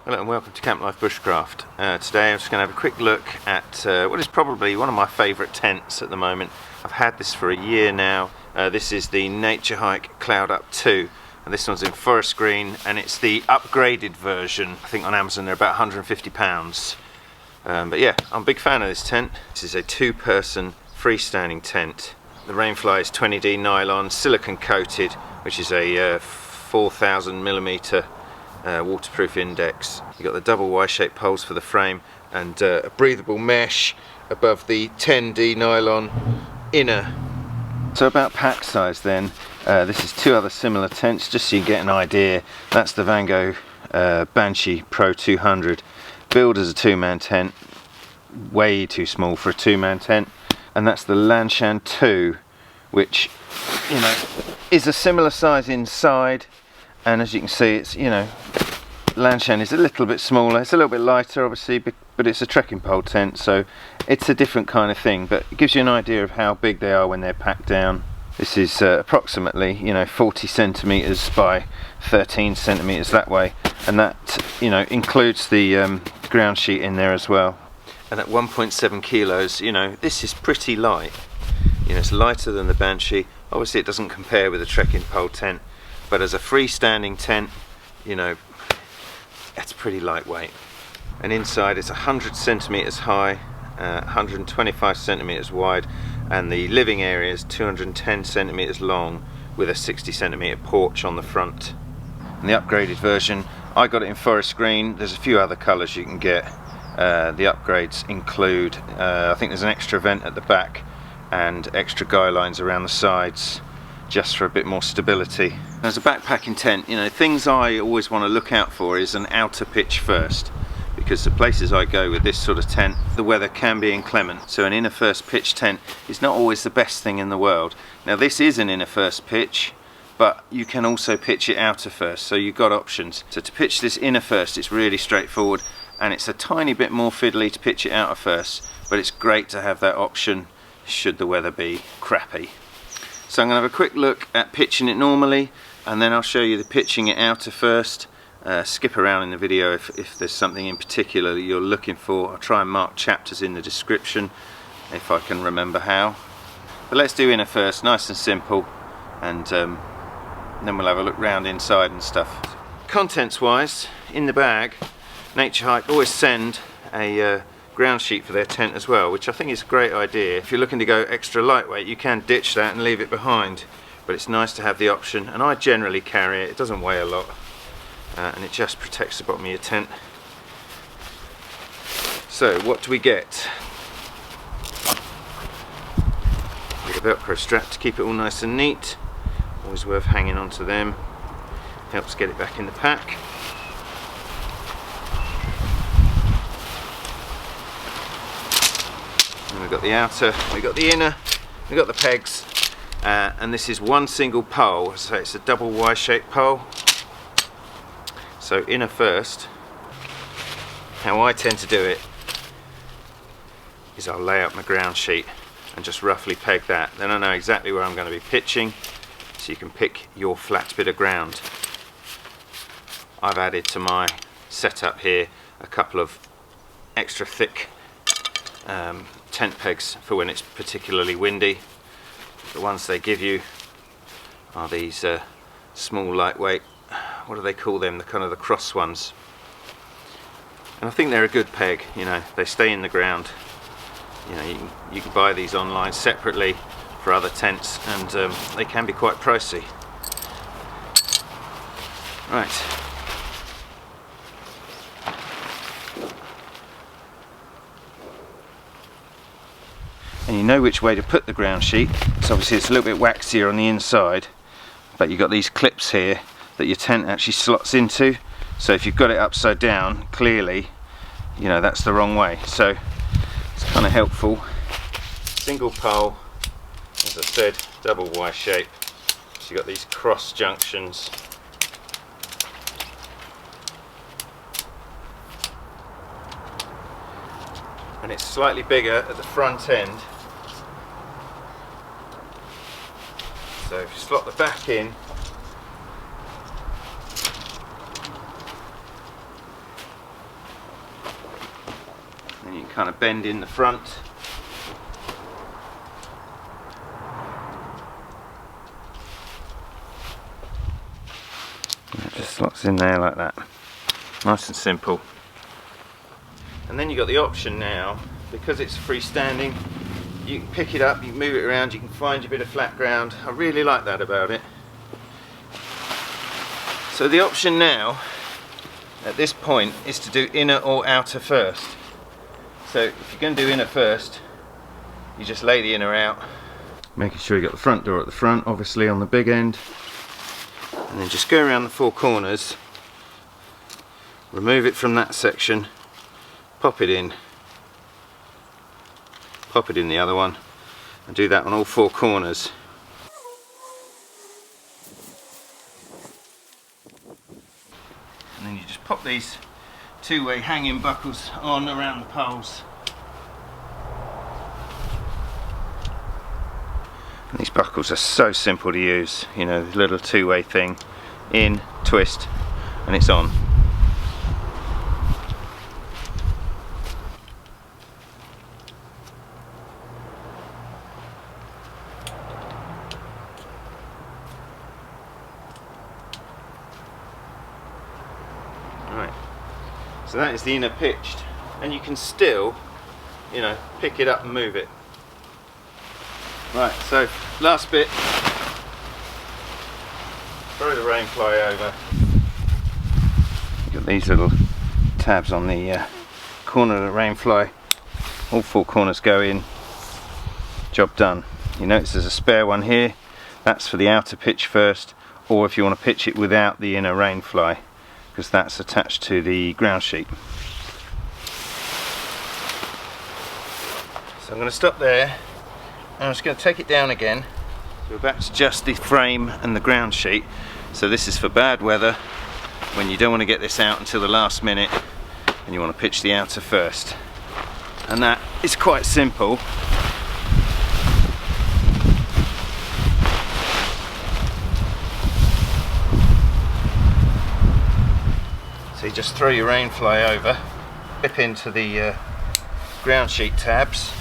Hello and welcome to Camp Life Bushcraft. Today I'm just going to have a quick look at what is probably one of my favourite tents at the moment. I've had this for a year now. This is the Naturehike Cloud Up 2, and this one's in forest green, and it's the upgraded version. I think on Amazon they're about £150. But yeah, I'm a big fan of this tent. This is a two-person freestanding tent. The rainfly is 20D nylon, silicone coated, which is a 4,000mm waterproof index. You've got the double Y-shaped poles for the frame and a breathable mesh above the 10D nylon inner. So about pack size then, this is two other similar tents just so you get an idea. That's the Van Gogh Banshee Pro 200, built as a two-man tent, way too small for a two-man tent. And that's the Lanshan 2, which, you know, is a similar size inside. And as you can see, it's, you know, Lanshan is a little bit smaller. It's a little bit lighter, obviously, but it's a trekking pole tent, so it's a different kind of thing. But it gives you an idea of how big they are when they're packed down. This is approximately, you know, 40 centimeters by 13 centimeters that way, and that, you know, includes the ground sheet in there as well. And at 1.7 kilos, you know, this is pretty light. You know, it's lighter than the Banshee. Obviously, it doesn't compare with a trekking pole tent. But as a freestanding tent, you know, it's pretty lightweight. And inside it's 100 centimeters high, 125 centimeters wide, and the living area is 210 centimeters long with a 60 centimeter porch on the front. And the upgraded version, I got it in forest green. There's a few other colors you can get. The upgrades include, I think there's an extra vent at the back and extra guy lines around the sides, just for a bit more stability. As a backpacking tent, you know, things I always want to look out for is an outer pitch first, because the places I go with this sort of tent, the weather can be inclement, so an inner first pitch tent is not always the best thing in the world. Now this is an inner first pitch, but you can also pitch it outer first, so you've got options. So to pitch this inner first, it's really straightforward, and it's a tiny bit more fiddly to pitch it outer first, but it's great to have that option should the weather be crappy. So I'm going to have a quick look at pitching it normally, and then I'll show you the pitching it outer first. Skip around in the video if there's something in particular that you're looking for. I'll try and mark chapters in the description if I can remember how. But let's do inner first, nice and simple, and then we'll have a look round inside and stuff. Contents wise, in the bag, Naturehike always send a ground sheet for their tent as well, which I think is a great idea. If you're looking to go extra lightweight, you can ditch that and leave it behind, but it's nice to have the option, and I generally carry it. It doesn't weigh a lot, and it just protects the bottom of your tent. So what do we get? With a Velcro strap to keep it all nice and neat, always worth hanging on to them, helps get it back in the pack. We've got the outer, we've got the inner, we've got the pegs, and this is one single pole, so it's a double Y-shaped pole. So inner first, how I tend to do it is I'll lay out my ground sheet and just roughly peg that. Then I know exactly where I'm going to be pitching, so you can pick your flat bit of ground. I've added to my setup here a couple of extra thick tent pegs for when it's particularly windy. The ones they give you are these small lightweight, what do they call them, the kind of the cross ones, and I think they're a good peg. You know, they stay in the ground. You know, you can buy these online separately for other tents, and they can be quite pricey. Right, and you know which way to put the ground sheet. So obviously it's a little bit waxier on the inside, but you've got these clips here that your tent actually slots into, so if you've got it upside down, clearly, you know, that's the wrong way. So it's kind of helpful. Single pole, as I said, double Y shape, so you've got these cross junctions. And it's slightly bigger at the front end, so if you slot the back in, kind of bend in the front. And it just slots in there like that. Nice and simple. And then you've got the option now, because it's freestanding, you can pick it up, you can move it around, you can find your bit of flat ground. I really like that about it. So the option now at this point is to do inner or outer first. So if you're going to do inner first, you just lay the inner out, making sure you got the front door at the front, obviously on the big end, and then just go around the four corners, remove it from that section, pop it in the other one, and do that on all four corners. And then you just pop these two-way hanging buckles on around the poles. And these buckles are so simple to use, you know, the little two-way thing, in, twist, and it's on. Right, so that is the inner pitched, and you can still, you know, pick it up and move it. Right, so last bit, throw the rainfly over. You've got these little tabs on the corner of the rainfly, all four corners go in, job done. You notice there's a spare one here, that's for the outer pitch first, or if you want to pitch it without the inner rainfly, because that's attached to the ground sheet. So I'm going to stop there, and I'm just going to take it down again. So we're back to just the frame and the ground sheet. So this is for bad weather, when you don't want to get this out until the last minute, and you want to pitch the outer first. And that is quite simple. So you just throw your rainfly over, clip into the ground sheet tabs,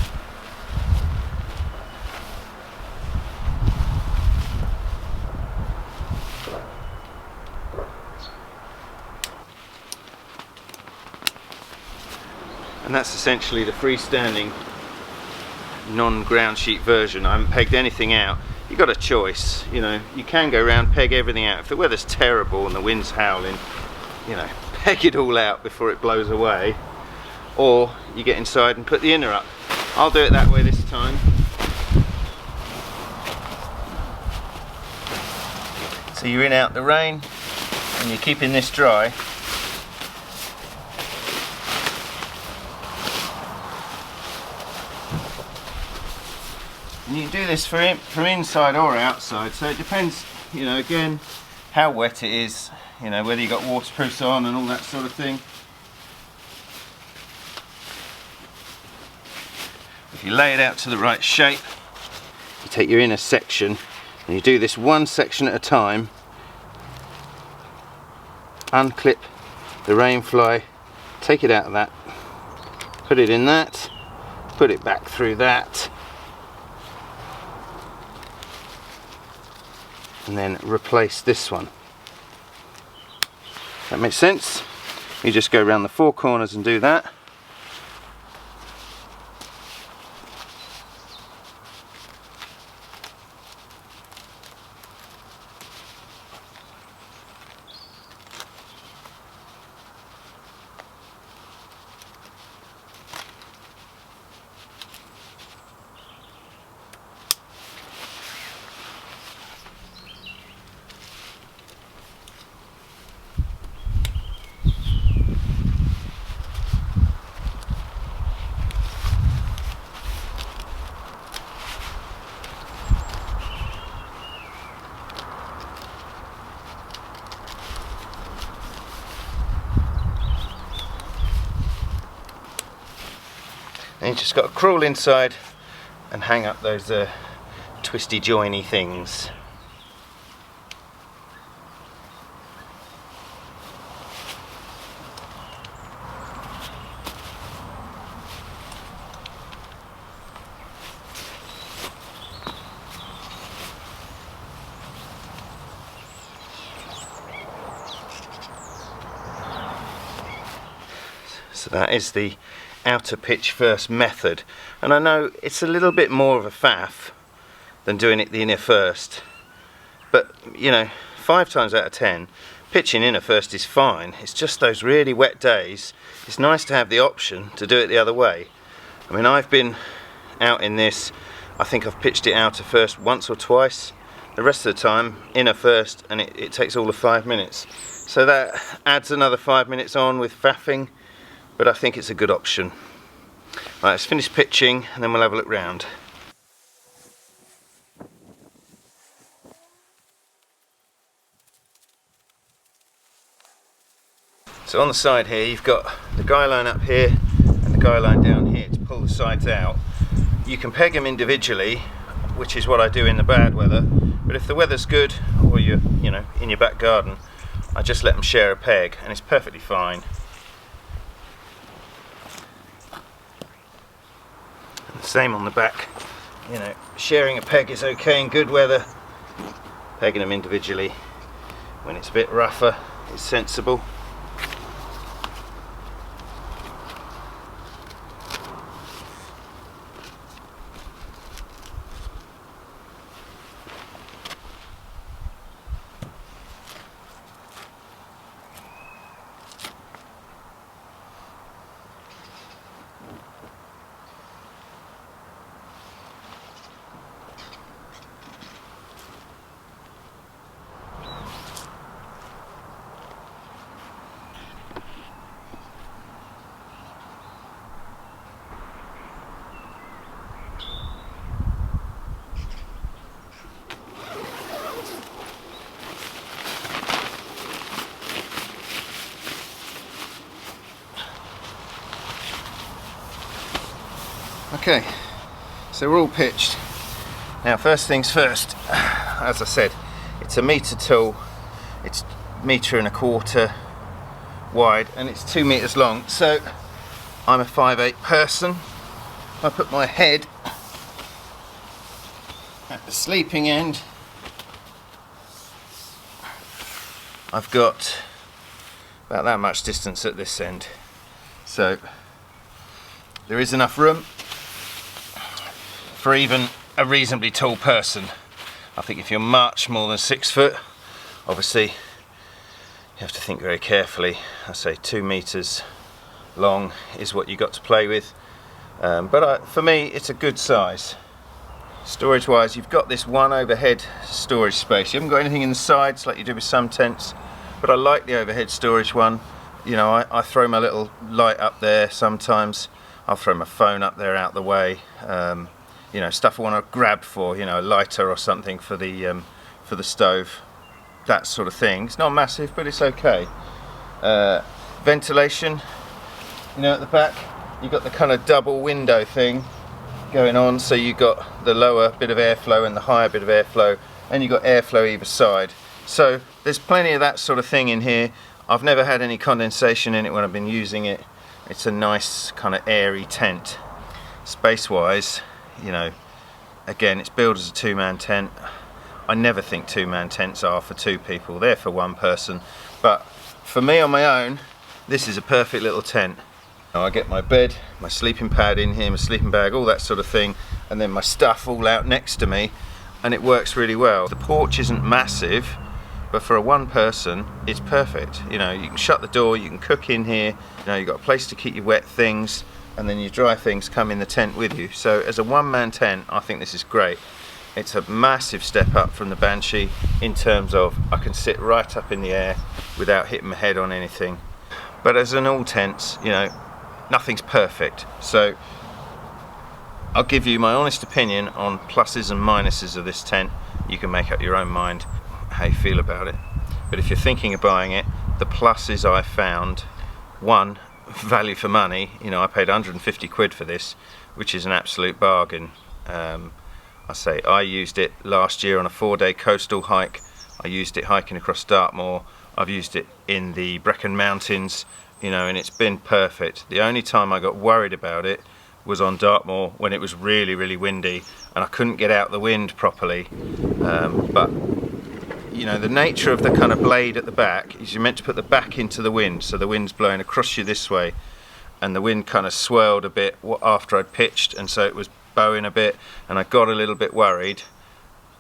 and that's essentially the freestanding non-ground sheet version. I haven't pegged anything out. You've got a choice, you know, you can go around, peg everything out. If the weather's terrible and the wind's howling, you know, peg it all out before it blows away, or you get inside and put the inner up. I'll do it that way this time. So you're in out the rain and you're keeping this dry. And you can do this from inside or outside, so it depends, you know, again, how wet it is, you know, whether you've got waterproofs on and all that sort of thing. If you lay it out to the right shape, you take your inner section and you do this one section at a time, unclip the rainfly, take it out of that, put it in that, put it back through that, and then replace this one. That makes sense? You just go around the four corners and do that. And you just got to crawl inside and hang up those twisty joiny things. So that is the outer pitch first method, and I know it's a little bit more of a faff than doing it the inner first, but you know, 5 times out of 10 pitching inner first is fine. It's just those really wet days, it's nice to have the option to do it the other way. I mean, I've been out in this, I think I've pitched it outer first once or twice, the rest of the time inner first, and it takes all of 5 minutes. So that adds another 5 minutes on with faffing, but I think it's a good option. Right, let's finish pitching and then we'll have a look round. So on the side here you've got the guy line up here and the guy line down here to pull the sides out. You can peg them individually, which is what I do in the bad weather, but if the weather's good or you're in your back garden, I just let them share a peg and it's perfectly fine. And the same on the back, sharing a peg is okay in good weather. Pegging them individually when it's a bit rougher is sensible. Okay, so we're all pitched. Now first things first, as I said, it's a metre tall, it's 1.25 metres wide and it's 2 metres long, so I'm a 5'8" person. I put my head at the sleeping end. I've got about that much distance at this end, so there is enough room for even a reasonably tall person. I think if you're much more than 6 foot, obviously you have to think very carefully. I say 2 metres long is what you got to play with, but for me it's a good size. Storage wise, you've got this one overhead storage space. You haven't got anything in the sides like you do with some tents, but I like the overhead storage one. I throw my little light up there sometimes. I'll throw my phone up there out the way. Stuff I want to grab for, a lighter or something for the stove, that sort of thing. It's not massive, but it's okay. Ventilation, at the back, you've got the kind of double window thing going on, so you've got the lower bit of airflow and the higher bit of airflow, and you've got airflow either side. So there's plenty of that sort of thing in here. I've never had any condensation in it when I've been using it. It's a nice kind of airy tent. Space-wise, again, it's billed as a 2-man tent. I never think 2-man tents are for 2 people, they're for 1 person. But for me on my own, this is a perfect little tent. Now I get my bed, my sleeping pad in here, my sleeping bag, all that sort of thing, and then my stuff all out next to me, and it works really well. The porch isn't massive, but for a 1 person, it's perfect. You can shut the door, you can cook in here, you've got a place to keep your wet things, and then your dry things come in the tent with you. So as a 1-man tent, I think this is great. It's a massive step up from the Banshee in terms of I can sit right up in the air without hitting my head on anything. But as an all tents, nothing's perfect. So I'll give you my honest opinion on pluses and minuses of this tent. You can make up your own mind how you feel about it. But if you're thinking of buying it, the pluses I found: 1, value for money. I paid 150 quid for this, which is an absolute bargain. I used it last year on a 4-day coastal hike. I used it hiking across Dartmoor. I've used it in the Brecon Mountains, and it's been perfect. The only time I got worried about it was on Dartmoor when it was really, really windy and I couldn't get out the wind properly. But the nature of the kind of blade at the back is you're meant to put the back into the wind, so the wind's blowing across you this way, and the wind kind of swirled a bit after I'd pitched, and so it was bowing a bit, and I got a little bit worried.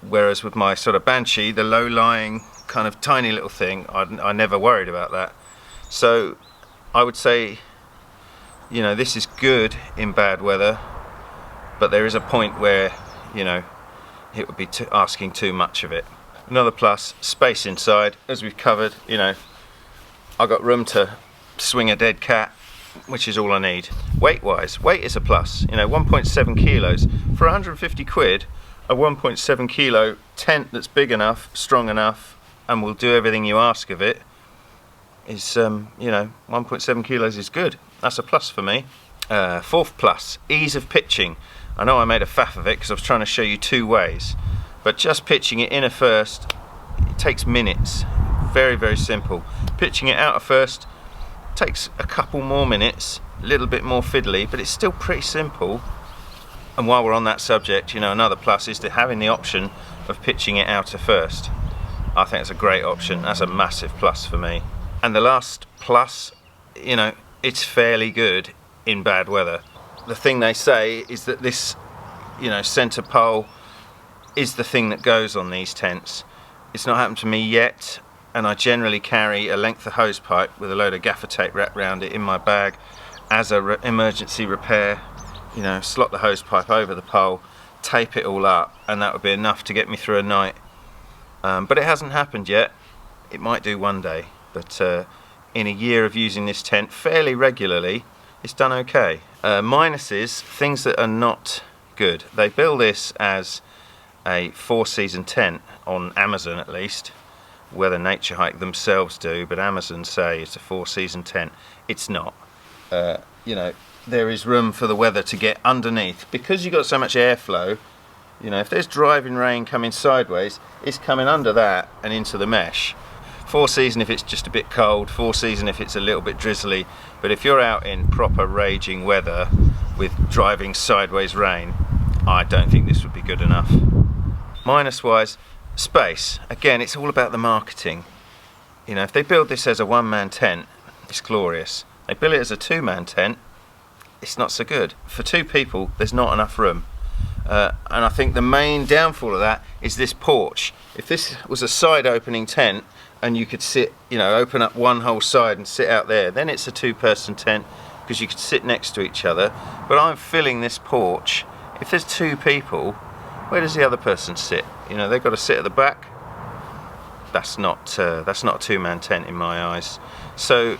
Whereas with my sort of Banshee, the low-lying kind of tiny little thing, I never worried about that. So I would say, you know, this is good in bad weather, but there is a point where, you know, it would be asking too much of it. Another plus, space inside. As we've covered, you know, I got room to swing a dead cat, which is all I need. Weight-wise, weight is a plus. You know, 1.7 kilos. For 150 quid, a 1.7 kilo tent that's big enough, strong enough, and will do everything you ask of it, is, you know, 1.7 kilos is good. That's a plus for me. Fourth plus, ease of pitching. I know I made a faff of it because I was trying to show you two ways, but just pitching it in a first, it takes minutes. Very, very simple. Pitching it out of first takes a couple more minutes, a little bit more fiddly, but it's still pretty simple. And while we're on that subject, you know, another plus is to having the option of pitching it out of first. I think it's a great option. That's a massive plus for me. And the last plus, you know, it's fairly good in bad weather. The thing they say is that this, you know, centre pole is the thing that goes on these tents. It's not happened to me yet, and I generally carry a length of hose pipe with a load of gaffer tape wrapped around it in my bag as a emergency repair. You know, slot the hose pipe over the pole, tape it all up, and that would be enough to get me through a night. But it hasn't happened yet. It might do one day, but in a year of using this tent fairly regularly, it's done okay. Minuses, things that are not good. They bill this as a 4-season tent on Amazon, at least, whether Naturehike themselves do, but Amazon say it's a 4-season tent. It's not. You know, there is room for the weather to get underneath because you've got so much airflow. You know, if there's driving rain coming sideways, it's coming under that and into the mesh. 4-season if it's just a bit cold, 4-season if it's a little bit drizzly, but if you're out in proper raging weather with driving sideways rain, I don't think this would be good enough. Minus wise, space. Again, it's all about the marketing. You know, if they build this as a one-man tent, it's glorious. They build it as a 2-man tent, it's not so good. For 2 people, there's not enough room. And I think the main downfall of that is this porch. If this was a side opening tent and you could sit, you know, open up one whole side and sit out there, then it's a 2-person tent because you could sit next to each other. But I'm filling this porch. If there's 2 people, where does the other person sit? You know, they've got to sit at the back. That's not a 2-man tent in my eyes. So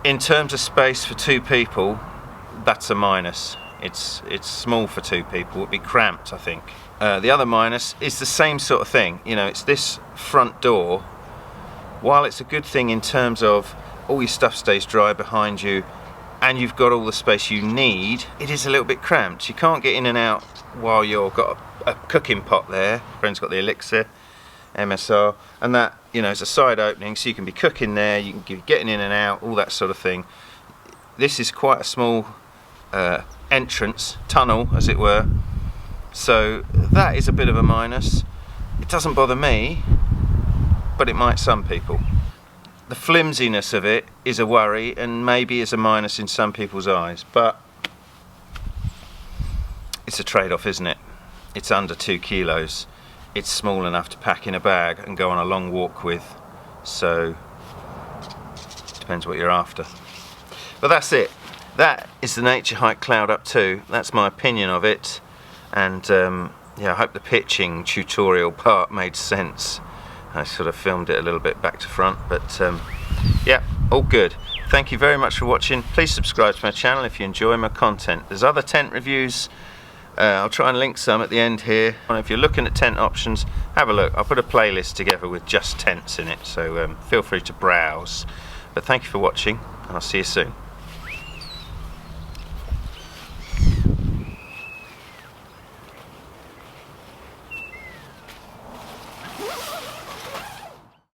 in terms of space for 2 people, that's a minus. It's small for 2 people. It'd be cramped, I think. The other minus is the same sort of thing. You know, it's this front door. While it's a good thing in terms of all your stuff stays dry behind you and you've got all the space you need, it is a little bit cramped. You can't get in and out while you've got a cooking pot there. Friend's got the Elixir MSR, and that, you know, is a side opening, so you can be cooking there, you can be getting in and out, all that sort of thing. This is quite a small entrance, tunnel as it were, so that is a bit of a minus. It doesn't bother me, but it might some people. The flimsiness of it is a worry and maybe is a minus in some people's eyes, but it's a trade-off, isn't it? It's under 2 kilos. It's small enough to pack in a bag and go on a long walk with, so depends what you're after. But that's it. That is the Naturehike Cloud Up 2. That's my opinion of it, and yeah, I hope the pitching tutorial part made sense. I sort of filmed it a little bit back to front, but yeah, all good. Thank you very much for watching. Please subscribe to my channel if you enjoy my content. There's other tent reviews. I'll try and link some at the end here. If you're looking at tent options, have a look. I'll put a playlist together with just tents in it, so feel free to browse. But thank you for watching, and I'll see you soon.